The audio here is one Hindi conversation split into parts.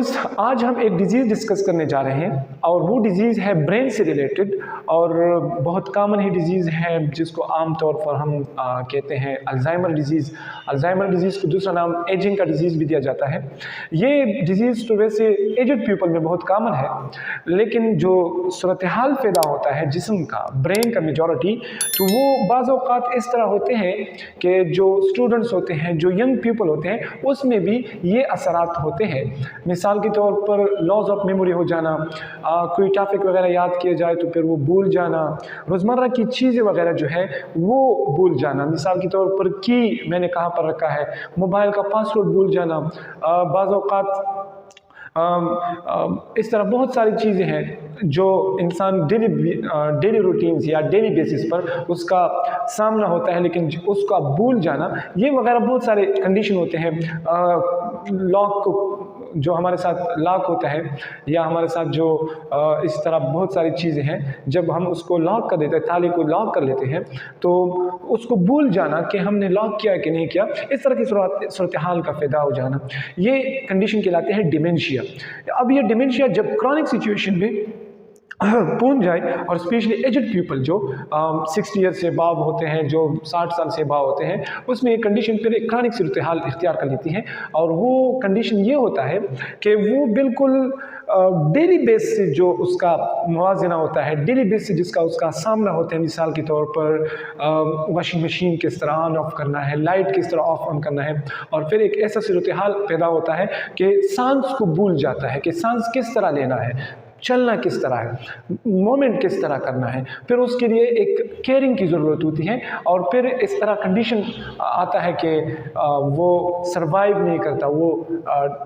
दोस्त, आज हम एक डिजीज़ डिस्कस करने जा रहे हैं और वो डिजीज़ है ब्रेन से रिलेटेड और बहुत कॉमन ही डिजीज़ है जिसको आम तौर पर हम कहते हैं अल्जाइमर डिजीज़। अल्जाइमर डिजीज़ को दूसरा नाम एजिंग का डिजीज़ भी दिया जाता है। ये डिजीज़ तो वैसे एजड पीपल में बहुत कॉमन है, लेकिन जो सूरत हाल पैदा होता है जिस्म का, ब्रेन का मेजॉरिटी, तो वो बाज़ औक़ात इस तरह होते हैं कि जो स्टूडेंट्स होते हैं, जो यंग पीपल होते हैं, उसमें भी ये असरात होते हैं। मिसाल के तौर पर लॉस ऑफ मेमोरी हो जाना, कोई टॉपिक वगैरह याद किया जाए तो फिर वो भूल जाना, रोज़मर्रा की चीज़ें वगैरह जो है वो भूल जाना। मिसाल के तौर पर की मैंने कहाँ पर रखा है, मोबाइल का पासवर्ड भूल जाना, बाज़ औक़ात इस तरह बहुत सारी चीज़ें हैं जो इंसान डेली रूटीन्स या डेली बेसिस पर उसका सामना होता है, लेकिन उसका भूल जाना, ये वगैरह बहुत सारे कंडीशन होते हैं। लॉक को जो हमारे साथ लॉक होता है या हमारे साथ जो इस तरह बहुत सारी चीज़ें हैं, जब हम उसको लॉक कर देते हैं, ताले को लॉक कर लेते हैं, तो उसको भूल जाना कि हमने लॉक किया कि नहीं किया, इस तरह की सूरत हाल का पैदा हो जाना, ये कंडीशन कहलाते हैं डिमेंशिया। अब ये डिमेंशिया जब क्रॉनिक सिचुएशन में पहुंच जाए और स्पेशली एजड पीपल जो 60 ईयर से अबव होते हैं, जो 60 साल से अबव होते हैं, उसमें एक कंडीशन फिर एक क्रॉनिक सूरत हाल इख्तियार कर लेती है। और वो कंडीशन ये होता है कि वो बिल्कुल डेली बेस से जो उसका मुवाजना होता है, डेली बेस से जिसका उसका सामना होता है, मिसाल के तौर पर वॉशिंग मशीन किस तरह ऑन ऑफ करना है, लाइट किस तरह ऑफ ऑन करना है, और फिर एक ऐसा सूरत हाल पैदा होता है कि सांस को भूल जाता है कि सांस किस तरह लेना है, चलना किस तरह है, मोमेंट किस तरह करना है, फिर उसके लिए एक केयरिंग की ज़रूरत होती है, और फिर इस तरह कंडीशन आता है कि वो सरवाइव नहीं करता, वो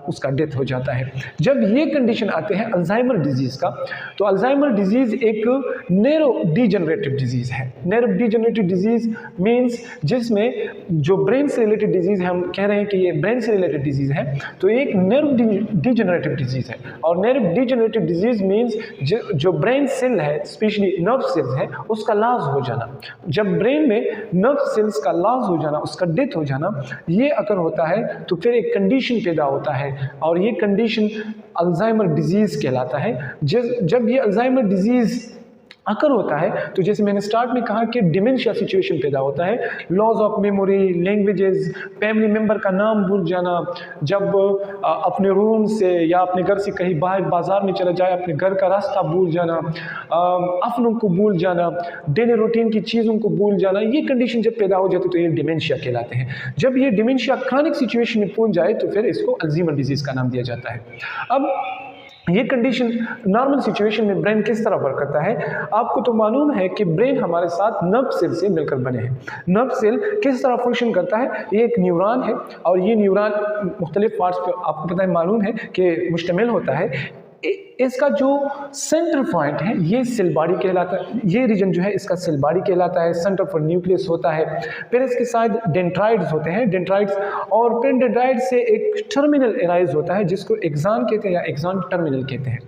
उसका डेथ हो जाता है। जब ये कंडीशन आते हैं अल्जाइमर डिजीज़ का, तो अल्जाइमर डिजीज़ एक नैरो डीजनरेटिव डिजीज़ है। नैरो डीजनरेटिव डिजीज़ मीन्स जिसमें जो ब्रेन से रिलेटेड डिजीज़ है, हम कह रहे हैं कि ये ब्रेन से रिलेटेड डिजीज़ है, तो एक नैरो डीजनरेटिव डिजीज़ है। और नैरो डीजनरेटिव डिजीज़ मीन्स जो ब्रेन सेल है, स्पेशली नर्व सेल्स है, उसका लॉस हो जाना। जब ब्रेन में नर्व सेल्स का लॉस हो जाना, उसका डेथ हो जाना, ये अगर होता है तो फिर एक कंडीशन पैदा होता है और ये कंडीशन अल्जाइमर डिजीज़ कहलाता है। जब ये अल्जाइमर डिजीज़ अकर होता है तो जैसे मैंने स्टार्ट में कहा कि डिमेंशिया सिचुएशन पैदा होता है, loss of memory, languages, family member का नाम भूल जाना, जब अपने रूम से या अपने घर से कहीं बाहर बाजार में चला जाए, अपने घर का रास्ता भूल जाना, अपनों को भूल जाना, डेली रूटीन की चीज़ों को भूल जाना, ये कंडीशन जब पैदा हो जाती है तो ये डिमेंशिया कहलाते हैं। जब ये डिमेंशिया क्रॉनिक सिचुएशन में पहुंच जाए तो फिर इसको अल्जाइमर डिजीज़ का नाम दिया जाता है। अब ये कंडीशन नॉर्मल सिचुएशन में ब्रेन किस तरह वर्क करता है, आपको तो मालूम है कि ब्रेन हमारे साथ नर्व सेल से मिलकर बने हैं। नर्व सेल किस तरह फंक्शन करता है, ये एक न्यूरॉन है और ये न्यूरॉन मुख्तलिफ पार्ट्स पर आपको पता है, मालूम है कि मुश्तमिल होता है। इसका जो सेंटर पॉइंट है ये सेल बॉडी कहलाता है, ये रीजन जो है इसका सेल बॉडी कहलाता है, सेंटर फॉर न्यूक्लियस होता है। फिर इसके साथ डेंड्राइट्स होते हैं, डेंड्राइट्स, और फिर डेंड्राइट्स से एक टर्मिनल एराइज होता है जिसको एक्सॉन कहते हैं या एक्सॉन टर्मिनल कहते हैं।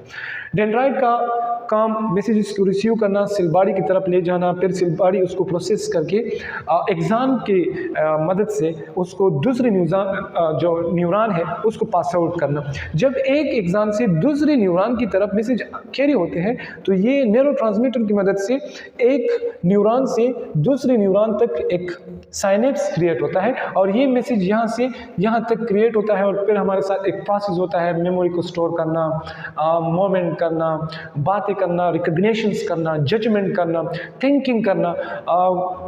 डेंड्राइट का काम मैसेजेस को रिसीव करना, सेल बॉडी की तरफ ले जाना, फिर सेल बॉडी उसको प्रोसेस करके एक्सॉन की मदद से उसको दूसरे जो न्यूरॉन है उसको पास आउट करना। जब एक एक्सॉन से दूसरे न्यूरॉन की तरफ मैसेज कैरी होते हैं तो ये न्यूरोट्रांसमीटर की मदद से एक न्यूरॉन से दूसरे न्यूरॉन तक एक साइनेप्स क्रिएट होता है और ये मैसेज यहाँ से यहाँ तक क्रिएट होता है, और फिर हमारे साथ एक प्रोसेस होता है मेमोरी को स्टोर करना, मोमेंट करना, बातें करना, रिकग्निशंस करना, जजमेंट करना, थिंकिंग करना,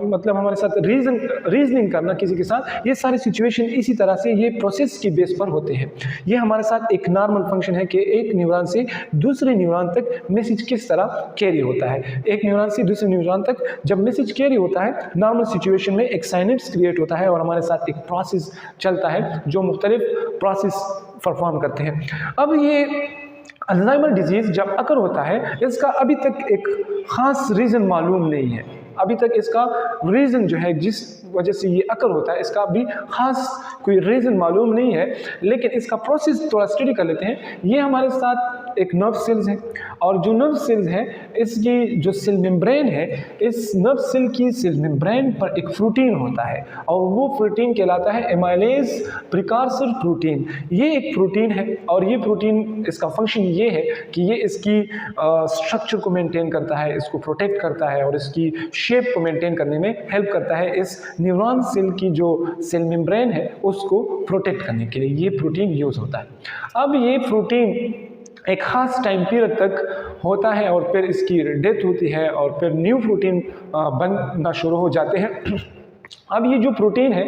मतलब हमारे साथ रीजनिंग करना किसी के साथ। ये सारे सिचुएशन इसी तरह से ये प्रोसेस की बेस पर होते हैं। ये हमारे साथ एक नॉर्मल फंक्शन है कि एक न्यूरॉन से दूसरे न्यूरॉन तक मैसेज किस तरह कैरी होता है। एक न्यूरॉन से दूसरे न्यूरॉन तक जब मैसेज कैरी होता है, नॉर्मल सिचुएशन में एक साइनेप्स क्रिएट होता है और हमारे साथ एक प्रोसेस चलता है जो मुख्तलिफ प्रोसेस परफॉर्म करते हैं। अब ये अल्जाइमर डिजीज़ जब अकर होता है, इसका अभी तक एक ख़ास रीज़न मालूम नहीं है। अभी तक इसका रीज़न जो है जिस वजह से ये अकर होता है, इसका अभी ख़ास कोई रीज़न मालूम नहीं है, लेकिन इसका प्रोसेस थोड़ा स्टडी कर लेते हैं। ये हमारे साथ एक नर्व सेल्स है, और जो नर्व सेल्स है इसकी जो सेल मेम्ब्रेन है, इस नर्व सेल की सेल मेम्ब्रेन पर एक प्रोटीन होता है, और वो प्रोटीन कहलाता है एमाइलेज प्रिकॉर्सर प्रोटीन। ये एक प्रोटीन है, और ये प्रोटीन, इसका फंक्शन ये है कि ये इसकी स्ट्रक्चर को मेंटेन करता है, इसको प्रोटेक्ट करता है, और इसकी शेप को मेंटेन करने में हेल्प करता है। इस न्यूरॉन सेल की जो सेल मेम्ब्रेन है उसको प्रोटेक्ट करने के लिए ये प्रोटीन यूज होता है। अब ये प्रोटीन एक खास टाइम पीरियड तक होता है, और फिर इसकी डेथ होती है, और फिर न्यू प्रोटीन बनना शुरू हो जाते हैं। अब ये जो प्रोटीन है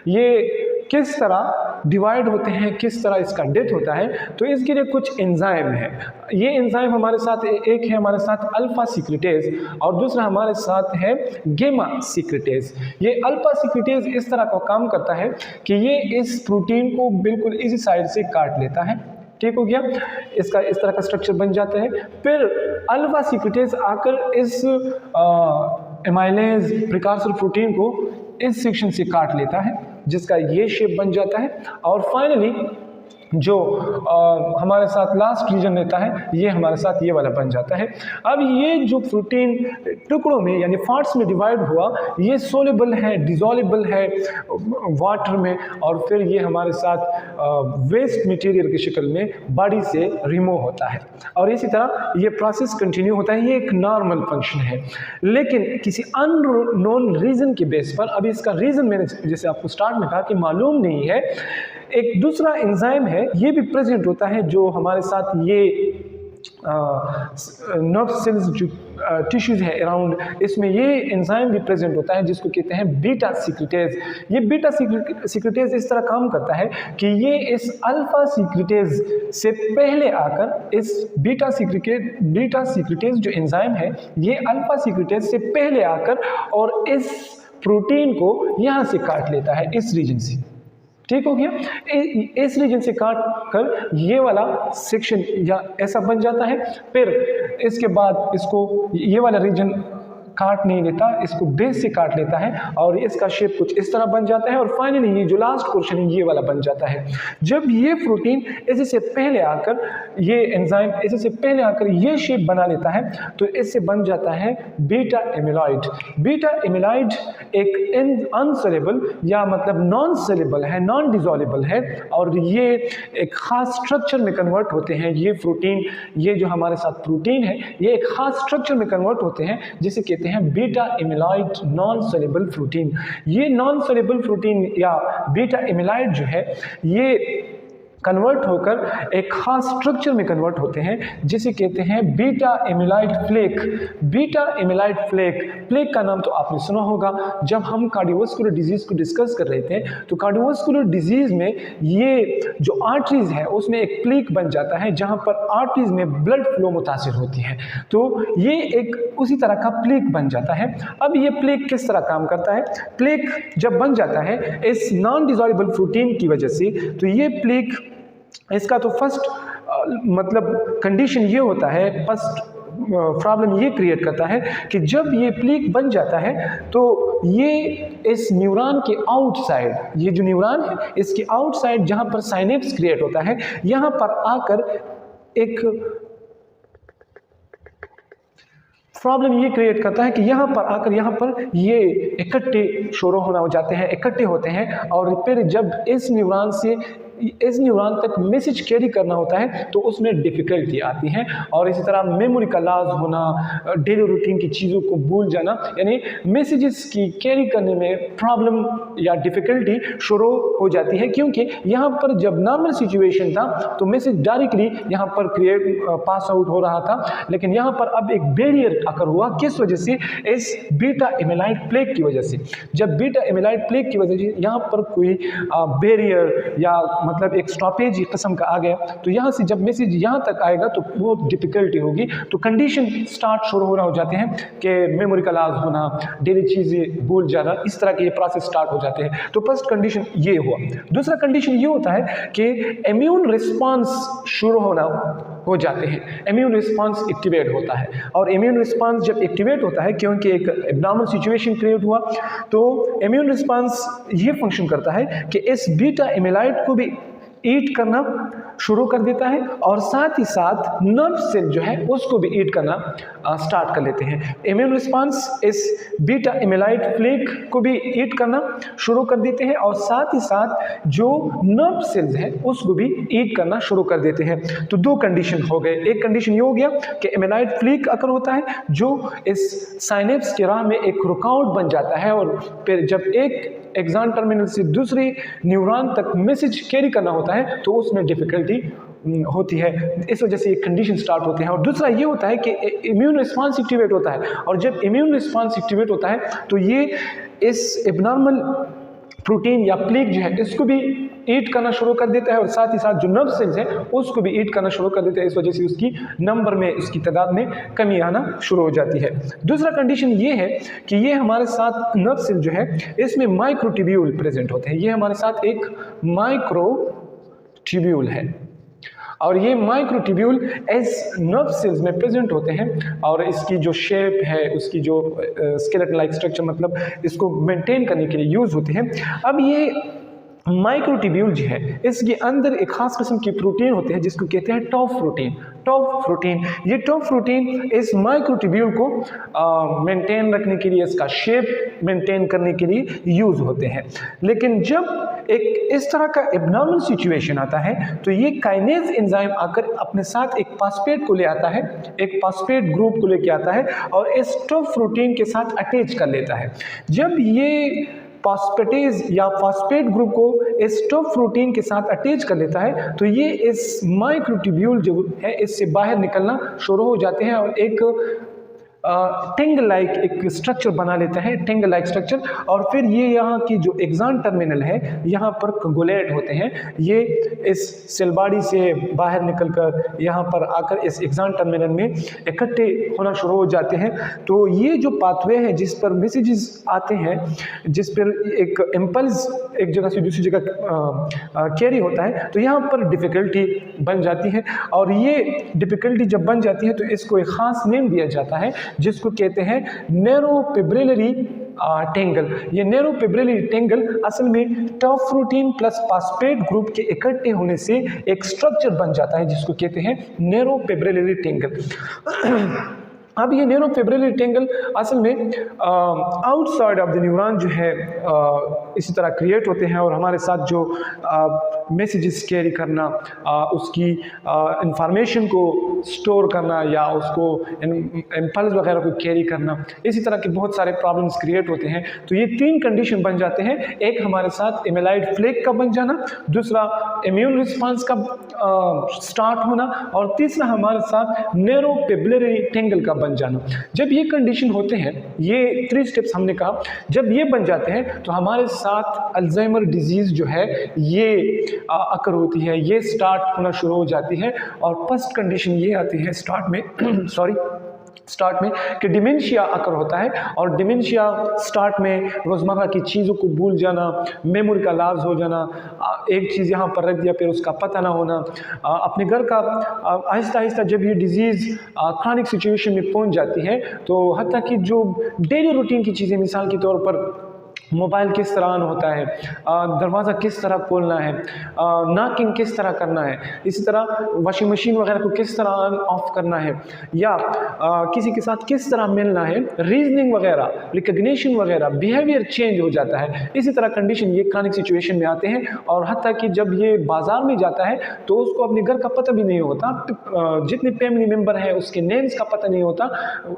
ये किस तरह डिवाइड होते हैं, किस तरह इसका डेथ होता है, तो इसके लिए कुछ एंजाइम है। ये एंजाइम हमारे साथ एक है हमारे साथ अल्फा सिक्रिटेज, और दूसरा हमारे साथ है गेमा सिक्रिटेज। ये अल्फा सिक्रिटेज इस तरह का काम करता है कि ये इस प्रोटीन को बिल्कुल इसी साइड से काट लेता है, ठीक हो गया, इसका इस तरह का स्ट्रक्चर बन जाता है। फिर अल्फा सिक्रिटेज आकर इस एमाइलेज प्रिकॉर्सर प्रोटीन को इस सेक्शन से काट लेता है, जिसका ये शेप बन जाता है, और फाइनली जो हमारे साथ लास्ट रीजन रहता है ये हमारे साथ ये वाला बन जाता है। अब ये जो प्रोटीन टुकड़ों में यानी पार्ट्स में डिवाइड हुआ, ये सोल्यूबल है, डिसॉल्वेबल है वाटर में, और फिर ये हमारे साथ वेस्ट मटेरियल की शक्ल में बॉडी से रिमूव होता है, और इसी तरह ये प्रोसेस कंटिन्यू होता है। ये एक नॉर्मल फंक्शन है, लेकिन किसी अननोन रीज़न के बेस पर, अभी इसका रीज़न मैंने जैसे आपको स्टार्ट में कहा कि मालूम नहीं है, एक दूसरा एंजाइम है ये भी प्रेजेंट होता है जो हमारे साथ ये नर्व सेल्स जो टिश्यूज़ है अराउंड, इसमें ये एंजाइम भी प्रेजेंट होता है जिसको कहते हैं बीटा सिक्रिटेज। ये बीटा सिक्रिटेज इस तरह काम करता है कि ये इस अल्फा सिक्रिटेज से पहले आकर, इस बीटा सिक्रिटेज जो एंजाइम है ये अल्फा सिक्रिटेज से पहले आकर और इस प्रोटीन को यहाँ से काट लेता है, इस रीजन से, ठीक हो गया। इस रीजन से काट कर ये वाला सेक्शन या ऐसा बन जाता है। फिर इसके बाद इसको ये वाला रीजन काट नहीं लेता, इसको बेस से काट लेता है और इसका शेप कुछ इस तरह बन जाता है, और फाइनली ये जो लास्ट पोर्शन है ये वाला बन जाता है। जब ये प्रोटीन इसी से पहले आकर, ये एंजाइम इसी से पहले आकर ये शेप बना लेता है तो इससे बन जाता है बीटा एमिलॉइड। बीटा एमिलॉइड एक अनसेलेबल या मतलब नॉन सेलेबल है, नॉन डिसॉल्वेबल है, और ये एक खास स्ट्रक्चर में कन्वर्ट होते हैं। ये प्रोटीन, ये जो हमारे साथ प्रोटीन है ये एक खास स्ट्रक्चर में कन्वर्ट होते हैं जिसे कहते हैं beta amyloid non soluble protein. ये नॉन सोल्यूबल प्रोटीन या बीटा एमिलॉइड जो है ये कन्वर्ट होकर एक खास स्ट्रक्चर में कन्वर्ट होते हैं जिसे कहते हैं beta amyloid plaque. Beta amyloid plaque का नाम तो आपने सुना होगा। जब हम कार्डियोवास्कुलर डिजीज़ को डिस्कस कर रहे थे तो कार्डियोवास्कुलर डिजीज़ में ये जो आर्टरीज है उसमें एक प्लेक बन जाता है जहां पर आर्टरीज में ब्लड फ्लो मुतासिर होती है, तो ये एक उसी तरह का प्लेक बन जाता है। अब ये प्लेक किस तरह काम करता है? प्लेक जब बन जाता है इस नॉन डिसॉल्वेबल प्रोटीन की वजह से, तो ये प्लेक, इसका तो फर्स्ट मतलब कंडीशन ये होता है, फर्स्ट प्रॉब्लम ये क्रिएट करता है कि जब ये प्लेक बन जाता है तो ये इस न्यूरॉन के आउटसाइड, ये जो न्यूरॉन है इसके आउटसाइड जहां पर साइनेप्स क्रिएट होता है, यहां पर आकर एक प्रॉब्लम ये क्रिएट करता है कि यहाँ पर आकर यहाँ पर ये इकट्ठे शुरू होना हो जाते हैं, इकट्ठे होते हैं, और फिर जब इस न्यूरॉन तक मैसेज कैरी करना होता है तो उसमें डिफ़िकल्टी आती है। और इसी तरह मेमोरी का लॉस होना, डेली रूटीन की चीज़ों को भूल जाना, यानी मैसेजेस की कैरी करने में प्रॉब्लम या डिफ़िकल्टी शुरू हो जाती है। क्योंकि यहाँ पर जब नॉर्मल सिचुएशन था तो मैसेज डायरेक्टली यहाँ पर पास आउट हो रहा था, लेकिन यहाँ पर अब एक बैरियर आकर हुआ। किस वजह से? इस बीटा एमिलॉइड प्लेक की वजह से। जब बीटा एमिलॉइड प्लेक की वजह से यहाँ पर कोई बैरियर या मतलब एक स्टॉपेज किस्म का आ गया, तो यहाँ से जब मैसेज यहाँ तक आएगा तो बहुत डिफिकल्टी होगी, तो कंडीशन स्टार्ट शुरू होना हो जाते हैं कि मेमोरी का लॉस होना, डेली चीज़ें भूल जाना, इस तरह के ये प्रोसेस स्टार्ट हो जाते हैं। तो फर्स्ट कंडीशन ये हुआ। दूसरा कंडीशन ये होता है कि इम्यून रिस्पॉन्स शुरू होना हो जाते हैं, इम्यून रिस्पॉन्स एक्टिवेट होता है, और इम्यून रिस्पॉन्स जब एक्टिवेट होता है क्योंकि एक एब्नॉर्मल सिचुएशन क्रिएट हुआ, तो इम्यून रिस्पॉन्स ये फंक्शन करता है कि इस बीटा एमिलॉइड को भी ईट करना शुरू कर देता है और साथ ही साथ नर्व सेल जो है उसको भी ईट करना स्टार्ट कर लेते हैं। इम्यून रिस्पांस इस बीटा एमिलाइड फ्लेक को भी ईट करना शुरू कर देते हैं और साथ ही साथ जो नर्व सेल्स है उसको भी ईट करना शुरू कर देते हैं। तो दो कंडीशन हो गए। एक कंडीशन ये हो गया कि एमिलाइड फ्लेक अकर होता है जो इस साइनेप्स की राह में एक रुकावट बन जाता है और फिर जब एक एक्सॉन टर्मिनल से दूसरे न्यूरॉन तक मैसेज कैरी करना होता है तो उसमें डिफिकल्टी होती है। इस वजह से एक कंडीशन स्टार्ट होते हैं। और दूसरा ये होता है कि इम्यून रिस्पांस एक्टिवेट होता है और जब इम्यून रिस्पांस एक्टिवेट होता है तो ये इस एबनॉर्मल प्रोटीन या प्लेक जो है इसको भी ईट करना शुरू कर देता है और साथ ही साथ जो नर्व सेल्स हैं उसको भी ईट करना शुरू कर देता है। इस वजह से उसकी नंबर में, उसकी तादाद में कमी आना शुरू हो जाती है। दूसरा कंडीशन ये है कि ये हमारे साथ नर्व सेल जो है इसमें माइक्रोट्यूब्यूल प्रेजेंट होते हैं। ये हमारे साथ एक माइक्रोट्यूब्यूल है और ये माइक्रोट्यूब्यूल इस नर्व सेल्स में प्रेजेंट होते हैं और इसकी जो शेप है, उसकी जो स्केलेटन लाइक स्ट्रक्चर, मतलब इसको मेंटेन करने के लिए यूज होते हैं। अब ये माइक्रोट्यूब्यूल जो है इसके अंदर एक खास किस्म की प्रोटीन होते हैं जिसको कहते हैं टॉफ प्रोटीन। टॉफ प्रोटीन, ये टॉफ प्रोटीन इस माइक्रोट्यूब्यूल को मेंटेन रखने के लिए, इसका शेप मेंटेन करने के लिए यूज होते हैं। लेकिन जब एक इस तरह का एबनॉर्मल सिचुएशन आता है तो ये काइनेज एंजाइम आकर अपने साथ एक फास्फेट को ले आता है, एक फास्फेट ग्रुप को लेके आता है और इस टॉफ प्रोटीन के साथ अटैच कर लेता है। जब ये फास्फेटेज या फास्फेट ग्रुप को इस टॉफ प्रोटीन के साथ अटैच कर लेता है तो ये इस माइक्रोट्यूब्यूल जो है इससे बाहर निकलना शुरू हो जाते हैं और एक टिंग लाइक एक स्ट्रक्चर बना लेता है, टिंग लाइक स्ट्रक्चर। और फिर ये यहाँ की जो एक्सॉन टर्मिनल है यहाँ पर कंगुलेट होते हैं। ये इस सेल बॉडी से बाहर निकलकर यहाँ पर आकर इस एक्सॉन टर्मिनल में इकट्ठे होना शुरू हो जाते हैं। तो ये जो पाथवे है जिस पर मैसेजेस आते हैं, जिस पर एक इम्पल्स एक जगह से दूसरी जगह कैरी होता है, तो यहाँ पर डिफ़िकल्टी बन जाती है। और ये डिफ़िकल्टी जब बन जाती है तो इसको एक ख़ास नेम दिया जाता है जिसको कहते हैं नैरोफिब्रिलरी टेंगल। ये नैरोफिब्रिलरी टेंगल असल में टॉफ प्रोटीन प्लस फास्फेट ग्रुप के इकट्ठे होने से एक स्ट्रक्चर बन जाता है जिसको कहते हैं नैरोफिब्रिलरी टेंगल। अब ये नैरोफिब्रिलरी टेंगल असल में आउटसाइड ऑफ द न्यूरॉन जो है इसी तरह क्रिएट होते हैं और हमारे साथ जो मैसेजेस कैरी करना, उसकी इंफॉर्मेशन को स्टोर करना या उसको इम्पल्स वगैरह को कैरी करना, इसी तरह के बहुत सारे प्रॉब्लम्स क्रिएट होते हैं। तो ये तीन कंडीशन बन जाते हैं। एक हमारे साथ एमिलाइड फ्लेक का बन जाना, दूसरा इम्यून रिस्पांस का स्टार्ट होना और तीसरा हमारे साथ नैरोफिब्रिलरी टेंगल का बन जाना। जब ये कंडीशन होते हैं, ये 3 स्टेप्स हमने कहा, जब ये बन जाते हैं तो हमारे साथ अल्जाइमर डिजीज़ जो है ये अकर होती है, ये स्टार्ट होना शुरू हो जाती है। और फर्स्ट कंडीशन ये आती है स्टार्ट में कि डिमेंशिया अकर होता है और डिमेंशिया स्टार्ट में रोज़मर्रा की चीज़ों को भूल जाना, मेमोरी का लॉस हो जाना, एक चीज़ यहाँ पर रख दिया फिर उसका पता ना होना, अपने घर का आहिस्ता आहिस्ता जब ये डिजीज़ क्रॉनिक सिचुएशन में पहुँच जाती है तो हत्ता कि जो डेली रूटीन की चीज़ें, मिसाल के तौर पर मोबाइल किस तरह ऑन होता है, दरवाज़ा किस तरह खोलना है, नॉकिंग किस तरह करना है, इसी तरह वॉशिंग मशीन वगैरह को किस तरह ऑन ऑफ करना है या किसी के साथ किस तरह मिलना है, रीजनिंग वगैरह, रिकग्निशन वगैरह, बिहेवियर चेंज हो जाता है। इसी तरह कंडीशन ये क्रॉनिक सिचुएशन में आते हैं और हत्ता कि जब ये बाज़ार में जाता है तो उसको अपने घर का पता भी नहीं होता, जितने फैमिली मेम्बर हैं उसके नेम्स का पता नहीं होता,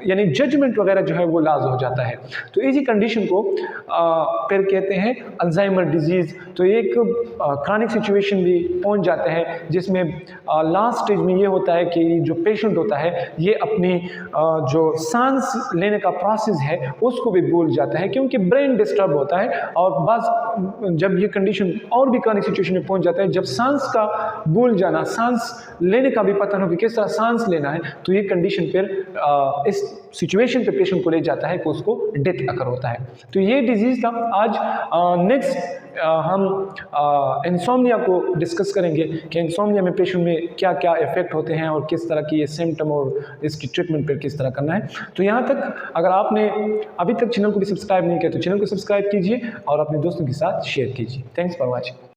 यानी जजमेंट वगैरह जो है वो लॉस हो जाता है। तो इसी कंडीशन को फिर कहते हैं अल्जाइमर डिजीज़। तो एक क्रॉनिक सिचुएशन भी पहुंच जाते हैं जिसमें लास्ट स्टेज में ये होता है कि जो पेशेंट होता है ये अपनी जो सांस लेने का प्रोसेस है उसको भी भूल जाता है क्योंकि ब्रेन डिस्टर्ब होता है। और बस जब ये कंडीशन और भी क्रॉनिक सिचुएशन में पहुंच जाता है, जब सांस का भूल जाना, सांस लेने का भी पता नहीं कि किस तरह सांस लेना है, तो ये कंडीशन फिर इस सिचुएशन पे पेशेंट को ले जाता है कि उसको डेथ अकर होता है। तो ये डिजीज़ था। आज नेक्स्ट हम इंसोम्निया को डिस्कस करेंगे कि इंसोम्निया में पेशेंट में क्या क्या इफ़ेक्ट होते हैं और किस तरह की ये सिम्टम और इसकी ट्रीटमेंट पर किस तरह करना है। तो यहाँ तक अगर आपने अभी तक चैनल को भी सब्सक्राइब नहीं किया तो चैनल को सब्सक्राइब कीजिए और अपने दोस्तों के साथ शेयर कीजिए। Thanks for watching.